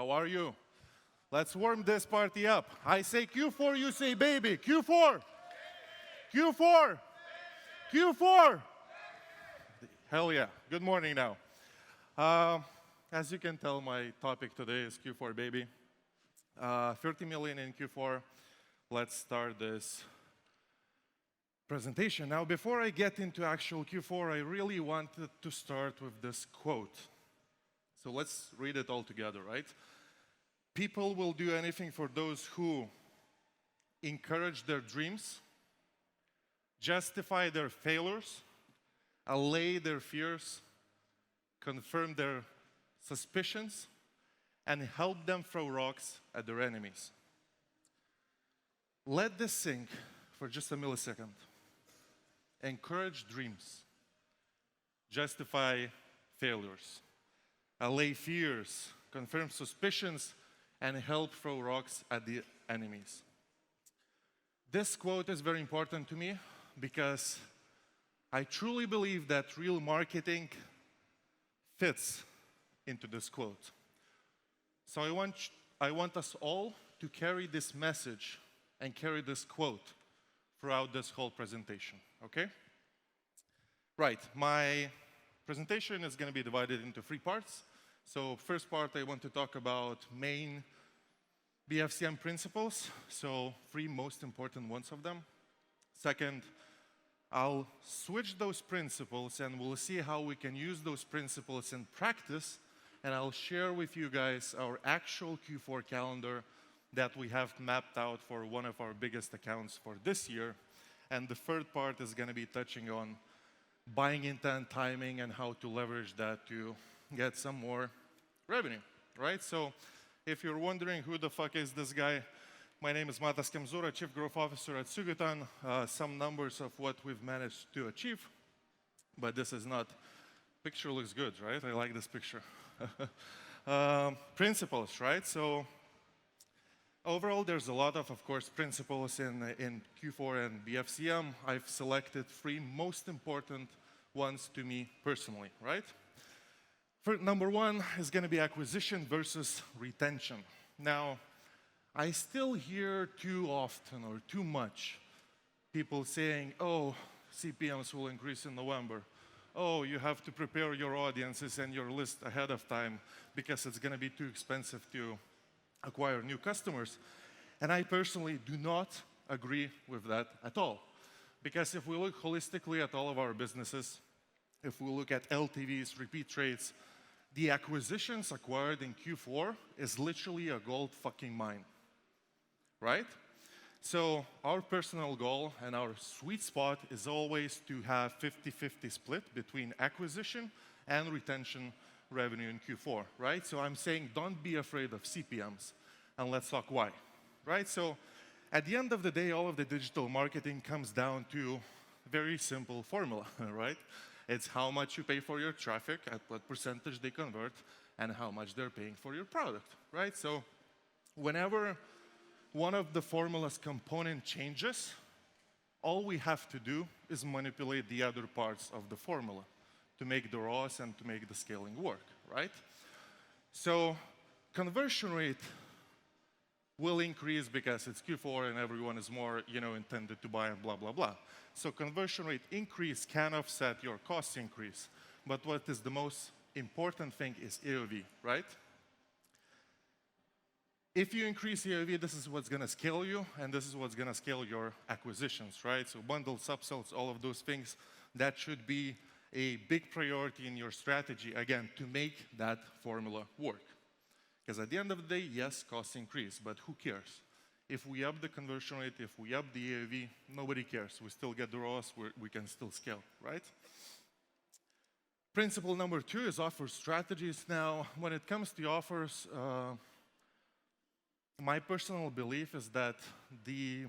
How are you? Let's warm this party up. I say Q4, you say baby. Q4. Q4. Q4. Hell yeah. Good morning now. As you can tell, my topic today is Q4 baby. 30 million in Q4. Let's start this presentation. Now, before I get into actual Q4, I really wanted to start with this quote. So let's read it all together, right? People will do anything for those who encourage their dreams, justify their failures, allay their fears, confirm their suspicions, and help them throw rocks at their enemies. Let this sink for just a millisecond. Encourage dreams, justify failures, allay fears, confirm suspicions, and help throw rocks at the enemies. This quote is very important to me because I truly believe that real marketing fits into this quote. So I want us all to carry this message and carry this quote throughout this whole presentation, okay? Right, my presentation is going to be divided into 3 parts. So first part, I want to talk about main BFCM principles, so 3 most important ones of them. Second, I'll switch those principles and we'll see how we can use those principles in practice, and I'll share with you guys our actual Q4 calendar that we have mapped out for one of our biggest accounts for this year. And the third part is going to be touching on buying intent, timing, and how to leverage that to get some more revenue, right? So if you're wondering who the fuck is this guy, my name is Kemzura, Chief Growth Officer at Sugutan. Some numbers of what we've managed to achieve, but this is not, picture looks good, right? I like this picture. Principles, right? So overall, there's a lot of course, principles in Q4 and BFCM. I've selected 3 most important ones to me personally, right? Number 1 is going to be acquisition versus retention. Now, I still hear too often or too much people saying, oh, CPMs will increase in November. Oh, you have to prepare your audiences and your list ahead of time because it's going to be too expensive to acquire new customers. And I personally do not agree with that at all. Because if we look holistically at all of our businesses, if we look at LTVs, repeat rates, the acquisitions acquired in Q4 is literally a gold fucking mine, right? So our personal goal and our sweet spot is always to have 50-50 split between acquisition and retention revenue in Q4, right? So I'm saying don't be afraid of CPMs, and let's talk why, right? So at the end of the day, all of the digital marketing comes down to a very simple formula, right? It's how much you pay for your traffic, at what percentage they convert, and how much they're paying for your product, right? So whenever one of the formula's component changes, all we have to do is manipulate the other parts of the formula to make the ROAS and to make the scaling work, right? So conversion rate will increase because it's Q4 and everyone is more, intended to buy and blah, blah, blah. So conversion rate increase can offset your cost increase. But what is the most important thing is AOV, right? If you increase AOV, this is what's going to scale you, and this is what's going to scale your acquisitions, right? So bundles, upsells, all of those things, that should be a big priority in your strategy, again, to make that formula work. Because at the end of the day, yes, costs increase, but who cares? If we up the conversion rate, if we up the AOV, nobody cares. We still get the ROAS, we can still scale, right? Principle number 2 is offer strategies. Now, when it comes to offers, my personal belief is that the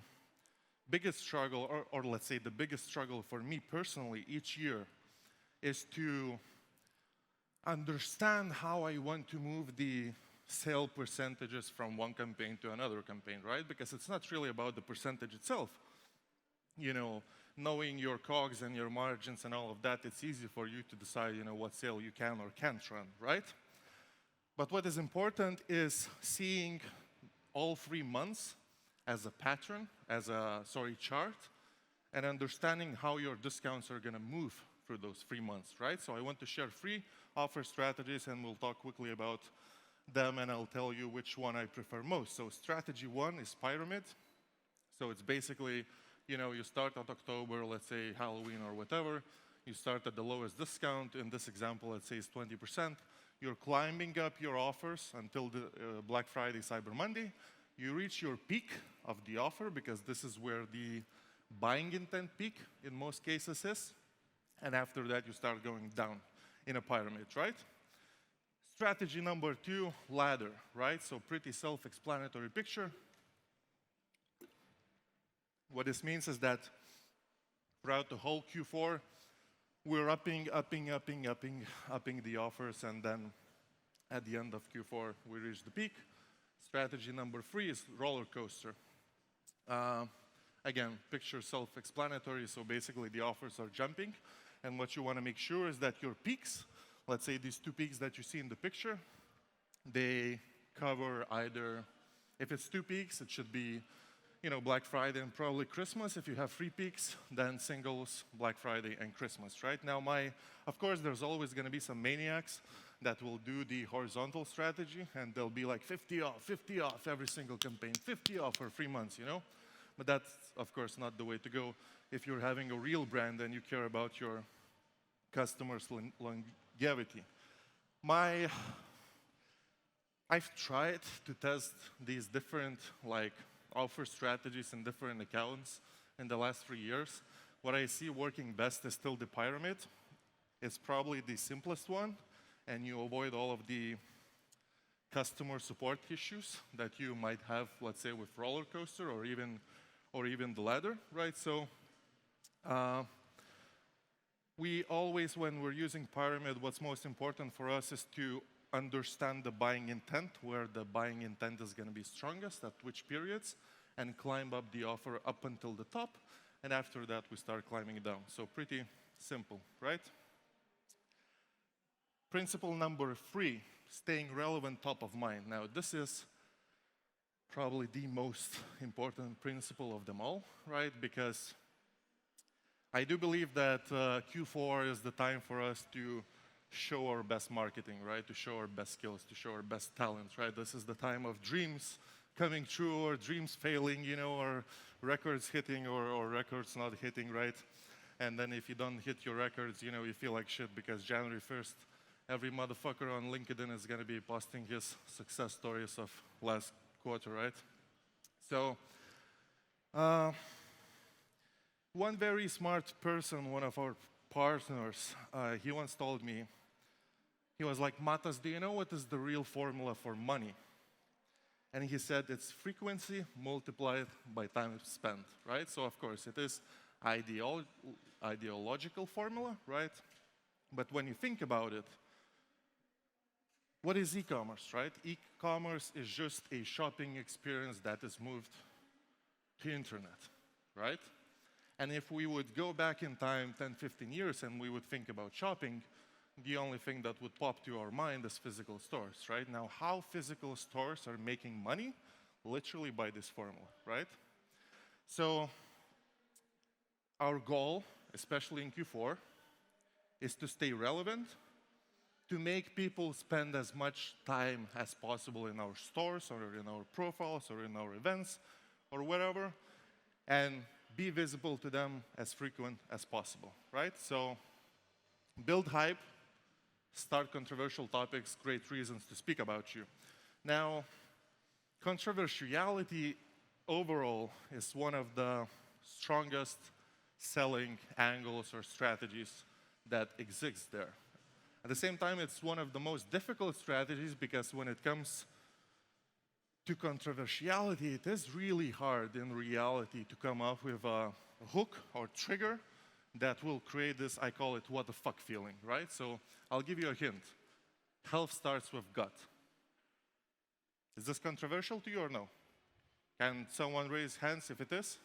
biggest struggle, or let's say the biggest struggle for me personally each year is to understand how I want to move the sale percentages from one campaign to another campaign, right? Because it's not really about the percentage itself. Knowing your COGS and your margins and all of that, it's easy for you to decide, what sale you can or can't run, right? But what is important is seeing all 3 months as a pattern, as a, chart, and understanding how your discounts are gonna move through those 3 months, right? So I want to share 3 offer strategies, and we'll talk quickly about them, and I'll tell you which one I prefer most. So strategy 1 is pyramid. So it's basically, you start at October, let's say Halloween or whatever, you start at the lowest discount. In this example, let's say it's 20%. You're climbing up your offers until the Black Friday, Cyber Monday. You reach your peak of the offer, because this is where the buying intent peak in most cases is. And after that, you start going down in a pyramid, right? Strategy number 2, ladder, right? So pretty self-explanatory picture. What this means is that throughout the whole Q4, we're upping the offers, and then at the end of Q4, we reach the peak. Strategy number 3 is roller coaster. Again, picture self-explanatory, so basically the offers are jumping, and what you want to make sure is that your peaks, let's say these 2 peaks that you see in the picture, they cover either, if it's 2 peaks, it should be Black Friday and probably Christmas. If you have 3 peaks, then singles, Black Friday, and Christmas, right? Now, of course, there's always going to be some maniacs that will do the horizontal strategy, and they'll be like 50 off every single campaign, 50 off for 3 months, But that's, of course, not the way to go if you're having a real brand and you care about your customers' longevity. I've tried to test these different, offer strategies in different accounts in the last 3 years. What I see working best is still the pyramid. It's probably the simplest one, and you avoid all of the customer support issues that you might have, let's say, with roller coaster or even the ladder, right? So we always, when we're using pyramid, what's most important for us is to understand the buying intent, where the buying intent is going to be strongest, at which periods, and climb up the offer up until the top, and after that we start climbing down. So pretty simple, right? Principle number 3, staying relevant, top of mind. Now, this is probably the most important principle of them all, right? Because I do believe that Q4 is the time for us to show our best marketing, right? To show our best skills, to show our best talents, right? This is the time of dreams coming true, or dreams failing, or records hitting, or records not hitting, right? And then if you don't hit your records, you feel like shit, because January 1st, every motherfucker on LinkedIn is going to be posting his success stories of last quarter, right? So one very smart person, one of our partners, he once told me, he was like, Matas, do you know what is the real formula for money? And he said it's frequency multiplied by time spent, right? So of course it is ideological formula, right? But when you think about it, what is e-commerce, right? E-commerce is just a shopping experience that is moved to internet, right? And if we would go back in time 10, 15 years and we would think about shopping, the only thing that would pop to our mind is physical stores, right? Now, how physical stores are making money? Literally by this formula, right? So our goal, especially in Q4, is to stay relevant, to make people spend as much time as possible in our stores or in our profiles or in our events or whatever, and be visible to them as frequent as possible, right? So build hype, start controversial topics, great reasons to speak about you. Now, controversiality overall is one of the strongest selling angles or strategies that exists there. At the same time, it's one of the most difficult strategies, because when it comes to controversiality, it is really hard in reality to come up with a hook or trigger that will create this, I call it, what the fuck feeling, right? So I'll give you a hint. Health starts with gut. Is this controversial to you or no? Can someone raise hands if it is?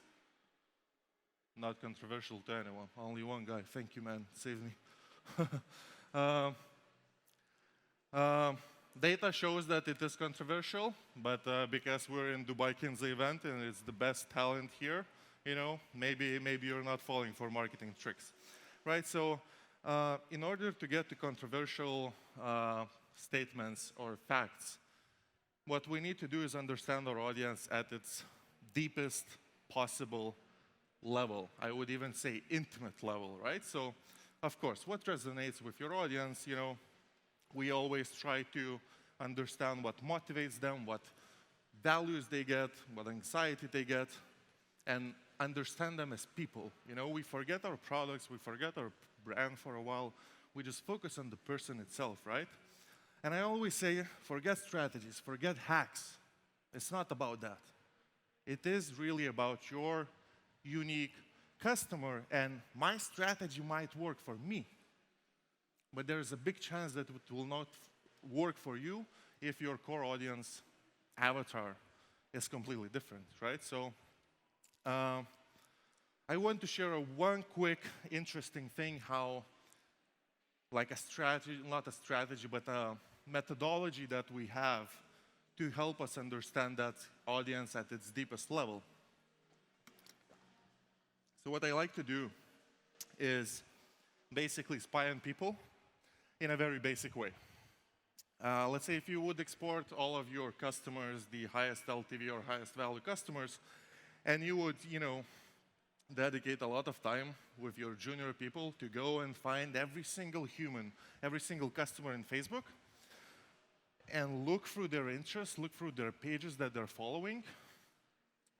Not controversial to anyone. Only one guy. Thank you, man. Save me. data shows that it is controversial, but because we're in Dubai KINZA event and it's the best talent here, maybe you're not falling for marketing tricks, right? So in order to get to controversial statements or facts, what we need to do is understand our audience at its deepest possible level. I would even say intimate level, right? So, of course, what resonates with your audience, we always try to understand what motivates them, what values they get, what anxiety they get, and understand them as people. We forget our products, we forget our brand for a while. We just focus on the person itself, right? And I always say, forget strategies, forget hacks. It's not about that. It is really about your unique customer, and my strategy might work for me. But there's a big chance that it will not work for you if your core audience avatar is completely different, right? So I want to share one quick interesting thing how, like a strategy, not a strategy, but a methodology that we have to help us understand that audience at its deepest level. So what I like to do is basically spy on people in a very basic way. Let's say if you would export all of your customers, the highest LTV or highest value customers, and you would, dedicate a lot of time with your junior people to go and find every single human, every single customer in Facebook, and look through their interests, look through their pages that they're following,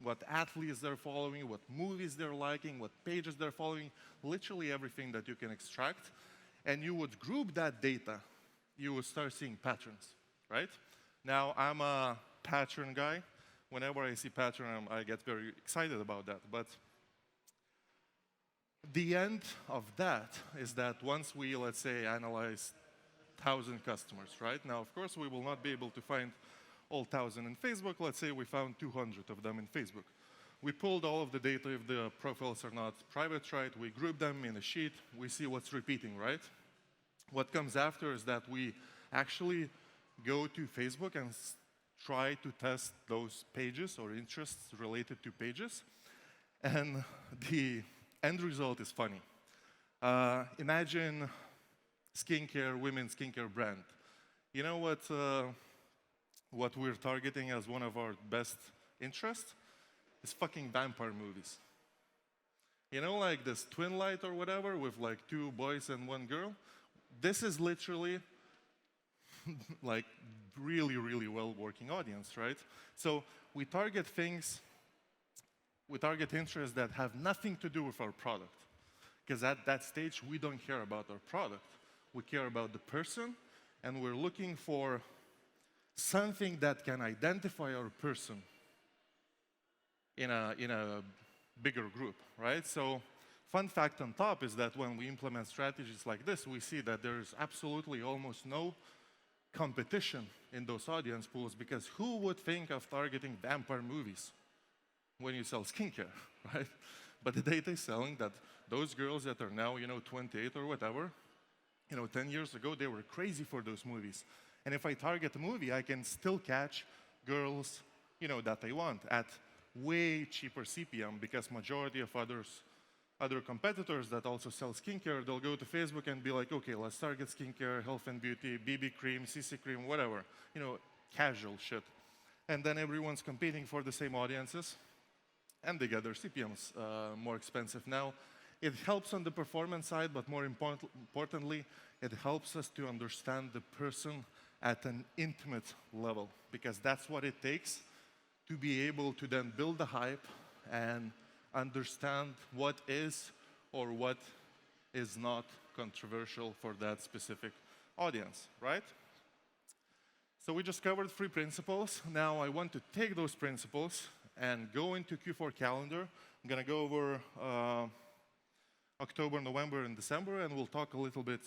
what athletes they're following, what movies they're liking, what pages they're following, literally everything that you can extract, and you would group that data, you would start seeing patterns, right? Now, I'm a pattern guy. Whenever I see pattern, I get very excited about that. But the end of that is that once we, let's say, analyze 1,000 customers, right? Now, of course, we will not be able to find all 1,000 in Facebook. Let's say we found 200 of them in Facebook. We pulled all of the data if the profiles are not private, right? We group them in a sheet. We see what's repeating, right? What comes after is that we actually go to Facebook and try to test those pages or interests related to pages. And the end result is funny. Imagine skincare, women's skincare brand. You know what we're targeting as one of our best interests? It's fucking vampire movies. Like this Twin Light or whatever with like 2 boys and 1 girl. This is literally like really, really well working audience, right? So we target things, we target interests that have nothing to do with our product. Because at that stage, we don't care about our product. We care about the person, and we're looking for something that can identify our person in a bigger group, right? So fun fact on top is that when we implement strategies like this, we see that there's absolutely almost no competition in those audience pools, because who would think of targeting vampire movies when you sell skincare, right? But the data is telling that those girls that are now, 28 or whatever, 10 years ago, they were crazy for those movies. And if I target a movie, I can still catch girls, that I want at way cheaper CPM, because majority of other competitors that also sell skincare, they'll go to Facebook and be like, okay, let's target skincare, health and beauty, BB cream, CC cream, whatever, casual shit. And then everyone's competing for the same audiences, and they get their CPMs more expensive. Now, it helps on the performance side, but more importantly, it helps us to understand the person at an intimate level, because that's what it takes to be able to then build the hype and understand what is or what is not controversial for that specific audience, right? So we just covered 3 principles. Now I want to take those principles and go into Q4 calendar. I'm going to go over October, November, and December, and we'll talk a little bit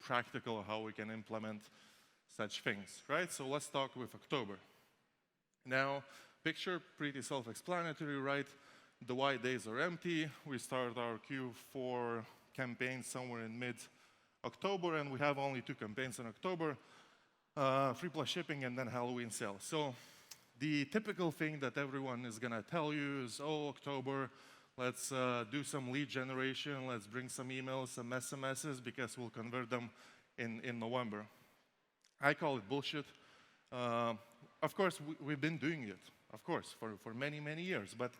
practical how we can implement such things, right? So let's talk with October. Now, picture pretty self-explanatory, right? The white days are empty. We start our Q4 campaign somewhere in mid-October, and we have only 2 campaigns in October. free plus shipping, and then Halloween sale. So the typical thing that everyone is going to tell you is, oh, October, let's do some lead generation, let's bring some emails, some SMSs, because we'll convert them in November. I call it bullshit. Of course, we've been doing it, of course, for many, many years. But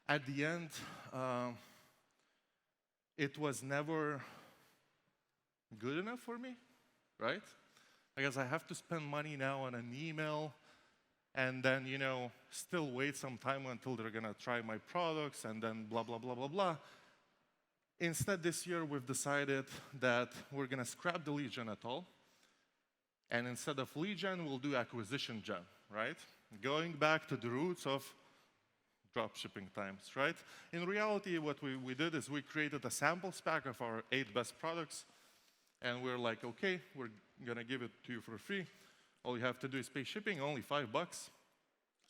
at the end, it was never good enough for me, right? Because I have to spend money now on an email and then, still wait some time until they're going to try my products and then blah, blah, blah, blah, blah. Instead, this year, we've decided that we're going to scrap the lead gen at all. And instead of lead gen, we'll do acquisition gen, right? Going back to the roots of drop shipping times, right? In reality, what we did is we created a sample pack of our 8 best products. And we're like, okay, we're going to give it to you for free. All you have to do is pay shipping, only $5.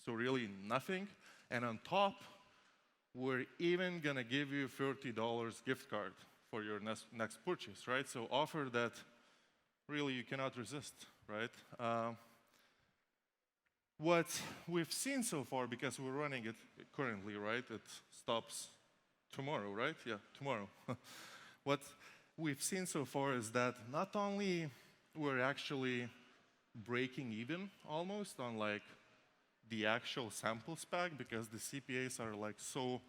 So really nothing. And on top, we're even going to give you $30 gift card for your next purchase, right? So offer that really you cannot resist, right? What we've seen so far, because we're running it currently, right? It stops tomorrow, right? Yeah, tomorrow. What we've seen so far is that not only we're actually breaking even almost on like the actual sample pack, because the CPAs are like so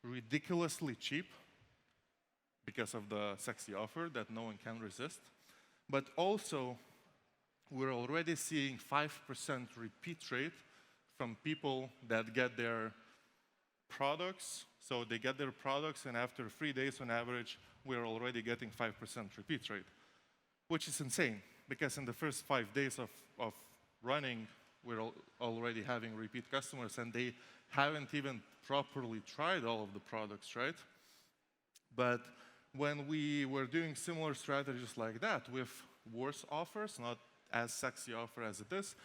ridiculously cheap because of the sexy offer that no one can resist. But also, we're already seeing 5% repeat rate from people that get their products. So they get their products, and after 3 days on average, we're already getting 5% repeat rate, which is insane, because in the first 5 days of running, we're already having repeat customers, and they haven't even properly tried all of the products, right? But when we were doing similar strategies like that with worse offers, not as sexy offer as it is,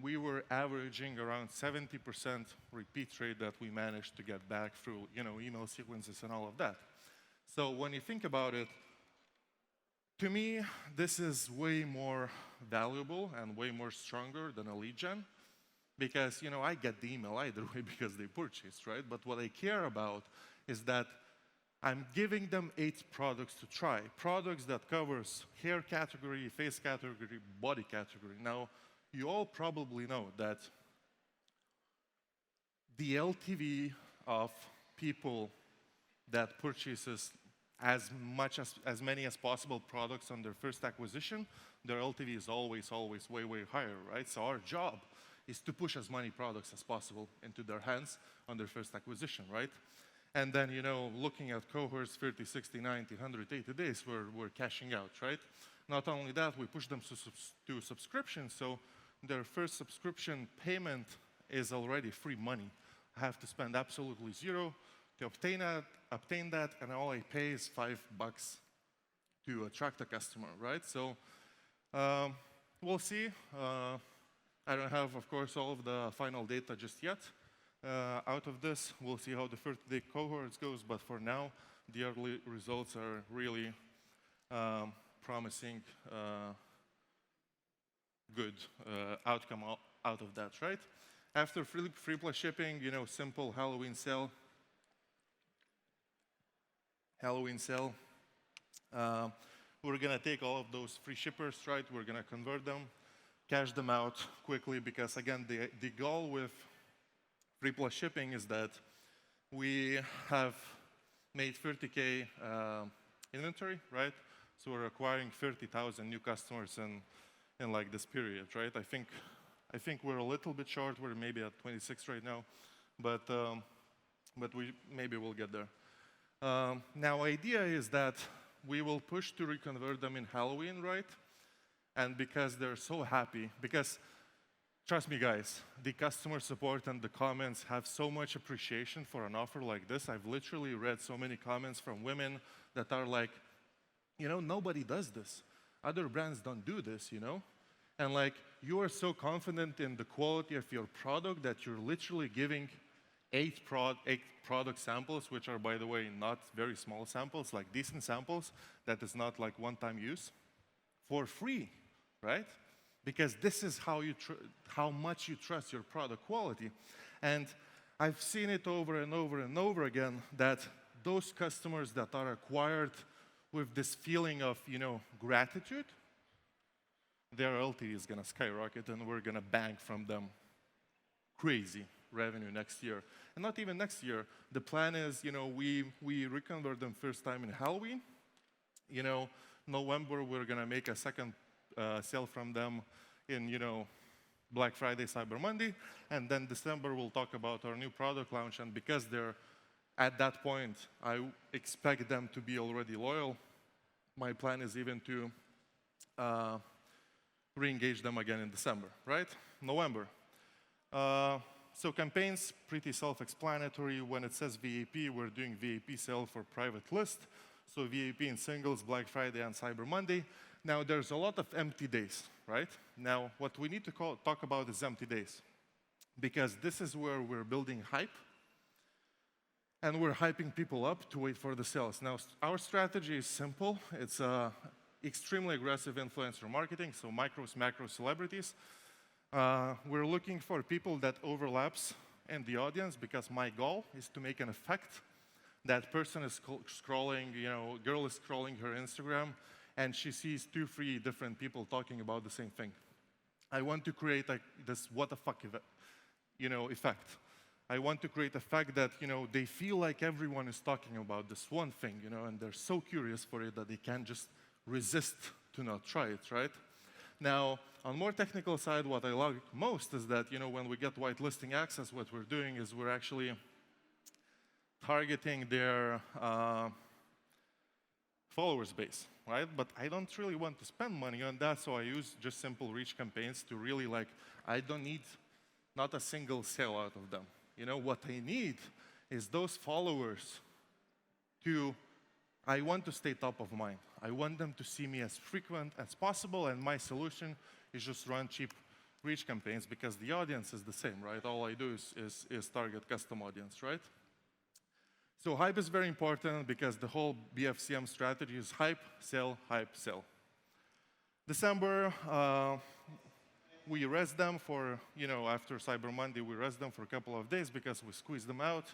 we were averaging around 70% repeat rate that we managed to get back through, email sequences and all of that. So when you think about it, to me, this is way more valuable and way more stronger than a lead gen, because, I get the email either way because they purchased, right? But what I care about is that I'm giving them 8 products to try, products that covers hair category, face category, body category. Now, you all probably know that the LTV of people that purchases as many as possible products on their first acquisition, their LTV is always way, way higher, right? So our job is to push as many products as possible into their hands on their first acquisition, right? And then, looking at cohorts 30, 60, 90, 180 days, we're cashing out, right? Not only that, we push them to subscription, so their first subscription payment is already free money. I have to spend absolutely zero to obtain that, and all I pay is $5 to attract a customer, right? So we'll see. I don't have, of course, all of the final data just yet. Out of this, we'll see how the 30-day cohorts goes, but for now, the early results are really promising good outcome out of that, right? After free plus shipping, simple Halloween sale. We're gonna take all of those free shippers, right? We're gonna convert them, cash them out quickly, because again, the goal with free plus shipping is that we have made 30K inventory, right? So we're acquiring 30,000 new customers in like this period, right? I think we're a little bit short. We're maybe at 26 right now, but maybe we'll get there. Now, idea is that we will push to reconvert them in Halloween, right? And because they're so happy, because trust me, guys, the customer support and the comments have so much appreciation for an offer like this. I've literally read so many comments from women that are like, nobody does this. Other brands don't do this, And like, you are so confident in the quality of your product that you're literally giving 8 product samples, which are, by the way, not very small samples, like decent samples, that is not like one-time use, for free, right? because this is how much you trust your product quality. And I've seen it over and over and over again that those customers that are acquired with this feeling of, gratitude, their LTV is going to skyrocket, and we're going to bank from them crazy revenue next year. And not even next year. The plan is, we reconvert them first time in Halloween. November, we're going to make a second sale from them in, Black Friday, Cyber Monday. And then December, we'll talk about our new product launch. And because they're at that point, I expect them to be already loyal. My plan is even to re-engage them again in December, right? November. So campaigns, pretty self-explanatory. When it says VAP, we're doing VAP sale for private list. So VAP in singles, Black Friday and Cyber Monday. Now, there's a lot of empty days, right? Now, what we need to talk about is empty days, because this is where we're building hype, and we're hyping people up to wait for the sales. Now, our strategy is simple. It's extremely aggressive influencer marketing, so micros, macro celebrities. We're looking for people that overlaps in the audience, because my goal is to make an effect. That person is scrolling, girl is scrolling her Instagram, and she sees 2, 3 different people talking about the same thing. I want to create this what the fuck effect. I want to create a fact that, they feel like everyone is talking about this one thing, and they're so curious for it that they can't just resist to not try it, right? Now, on more technical side, what I like most is that, when we get whitelisting access, what we're doing is we're actually targeting their followers base, right? But I don't really want to spend money on that, so I use just simple reach campaigns to really I don't need not a single sale out of them. What I need is those followers I want to stay top of mind. I want them to see me as frequent as possible, and my solution is just run cheap reach campaigns, because the audience is the same, right? All I do is target custom audience, right? So hype is very important, because the whole BFCM strategy is hype, sell, hype, sell. December, we rest them for, after Cyber Monday, we rest them for a couple of days because we squeeze them out.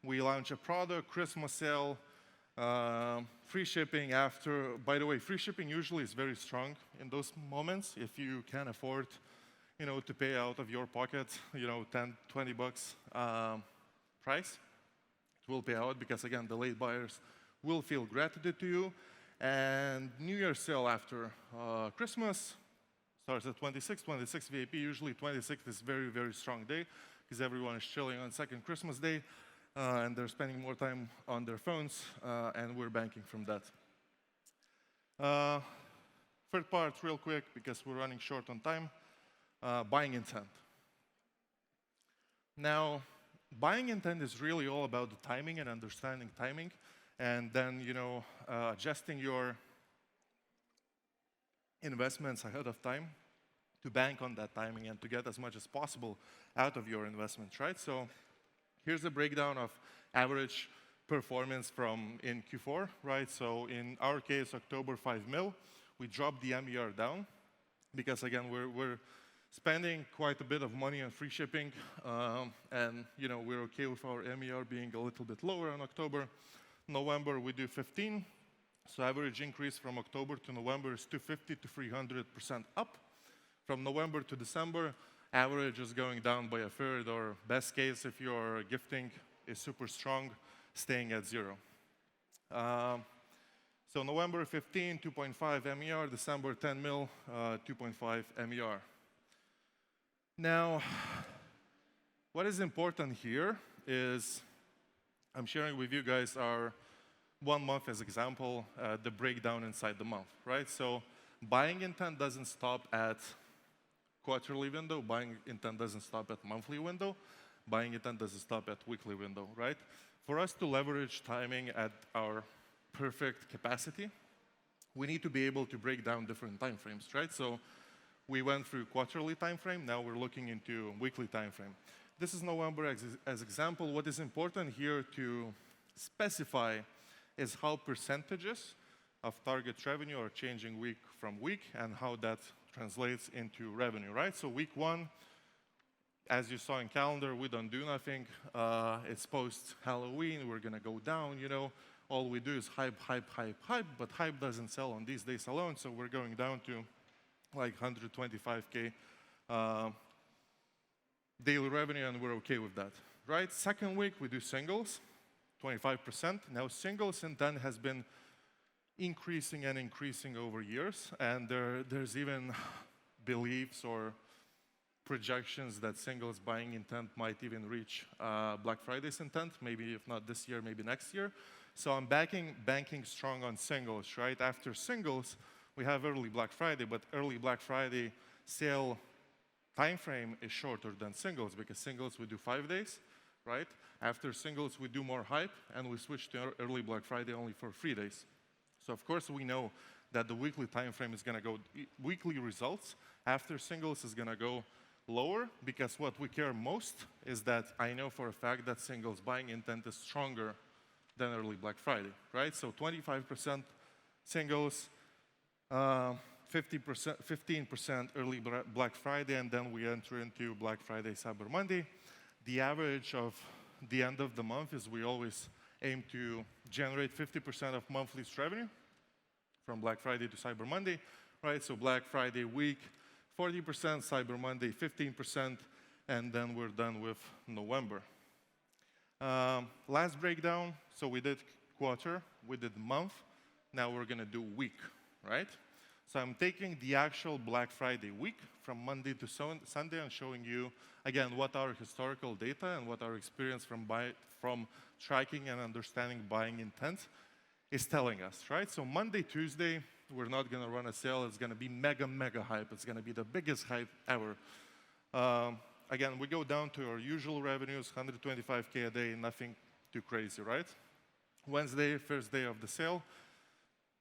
We launch a product, Christmas sale, free shipping after. By the way, free shipping usually is very strong in those moments. If you can afford, to pay out of your pocket, 10, 20 bucks price, it will pay out, because again, the late buyers will feel gratitude to you. And New Year's sale after Christmas starts at 26 VAP. Usually 26 is very, very strong day, because everyone is chilling on second Christmas day, and they're spending more time on their phones, and we're banking from that. Third part, real quick, because we're running short on time, buying intent. Now, buying intent is really all about the timing and understanding timing, and then, adjusting your investments ahead of time to bank on that timing and to get as much as possible out of your investments, right? So here's a breakdown of average performance in Q4, right? So in our case, October 5 mil, we dropped the MER down, because again, we're spending quite a bit of money on free shipping, and we're okay with our MER being a little bit lower in October. November, we do 15. So average increase from October to November is 250 to 300% up. From November to December, average is going down by a third, or best case, if your gifting is super strong, staying at 0. So November 15, 2.5 MER, December 10 mil, 2.5 MER. Now, what is important here is I'm sharing with you guys our 1 month as example, the breakdown inside the month, right? So buying intent doesn't stop at quarterly window. Buying intent doesn't stop at monthly window. Buying intent doesn't stop at weekly window, right? For us to leverage timing at our perfect capacity, we need to be able to break down different time frames, right? So we went through quarterly time frame. Now we're looking into weekly time frame. This is November as example. What is important here to specify is how percentages of target revenue are changing week from week and how that translates into revenue, right? So week 1, as you saw in calendar, we don't do nothing. It's post-Halloween. We're going to go down, you know. All we do is hype, hype, hype, hype, but hype doesn't sell on these days alone, so we're going down to like 125K daily revenue, and we're okay with that, right? Second week, we do singles, 25%. Now, singles intent has been increasing and increasing over years, and there's even beliefs or projections that singles buying intent might even reach Black Friday's intent, maybe if not this year, maybe next year. So I'm banking strong on singles, right? After singles, we have early Black Friday, but early Black Friday sale time frame is shorter than singles because singles we do 5 days, right? After singles, we do more hype, and we switch to early Black Friday only for 3 days. So of course, we know that the weekly time frame is going to go, weekly results after singles is going to go lower, because what we care most is that I know for a fact that singles buying intent is stronger than early Black Friday, right? So 25% singles, 15% early Black Friday, and then we enter into Black Friday, Cyber Monday. The average of the end of the month is we always aim to generate 50% of monthly revenue from Black Friday to Cyber Monday, right? So Black Friday week, 40%, Cyber Monday, 15%, and then we're done with November. Last breakdown, so we did quarter, we did month, now we're gonna do week, right? So I'm taking the actual Black Friday week from Monday to Sunday and showing you, again, what our historical data and what our experience from tracking and understanding buying intent is telling us, right? So Monday, Tuesday, we're not gonna run a sale, it's gonna be mega, mega hype, it's gonna be the biggest hype ever. Again, we go down to our usual revenues, 125K a day, nothing too crazy, right? Wednesday, first day of the sale.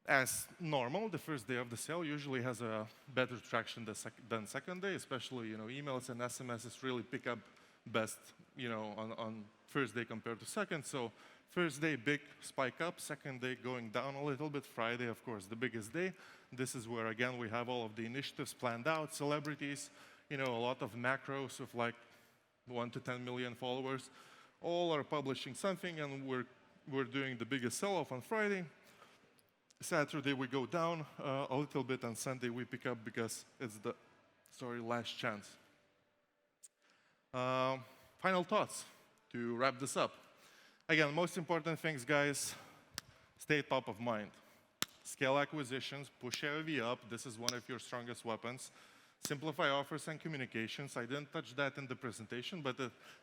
As normal, the first day of the sale usually has a better traction than second day, especially, you know, emails and SMSs really pick up best, you know, on first day compared to second. So first day, big spike up, second day going down a little bit, Friday, of course, the biggest day. This is where, again, we have all of the initiatives planned out, celebrities, you know, a lot of macros of like 1 to 10 million followers, all are publishing something, and we're doing the biggest sell-off on Friday. Saturday we go down a little bit, and Sunday we pick up because it's the, last chance. Final thoughts to wrap this up. Again, most important things, guys, stay top of mind. Scale acquisitions, push AOV up. This is one of your strongest weapons. Simplify offers and communications. I didn't touch that in the presentation, but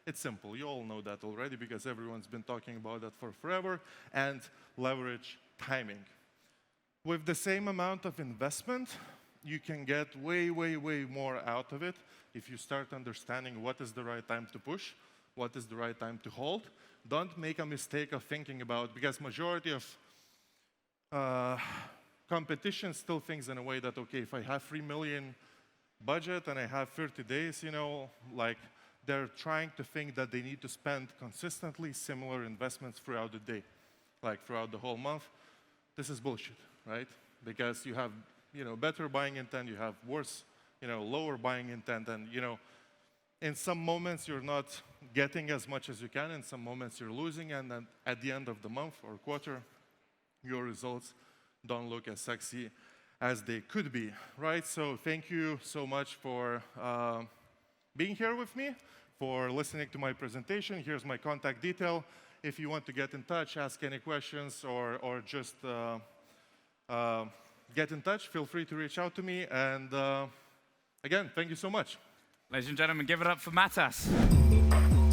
it's simple. You all know that already because everyone's been talking about that for forever. And leverage timing. With the same amount of investment, you can get way, way, way more out of it if you start understanding what is the right time to push, what is the right time to hold. Don't make a mistake of thinking about, because majority of competition still thinks in a way that, okay, if I have 3 million budget and I have 30 days, you know, like they're trying to think that they need to spend consistently similar investments throughout the day, like throughout the whole month. This is bullshit, right? Because you have, you know, better buying intent, you have worse, you know, lower buying intent, and, you know, in some moments you're not getting as much as you can, in some moments you're losing, and then at the end of the month or quarter, your results don't look as sexy as they could be, right? So thank you so much for being here with me, for listening to my presentation. Here's my contact detail. If you want to get in touch, ask any questions, or just get in touch, feel free to reach out to me. And again, thank you so much. Ladies and gentlemen, give it up for Matas.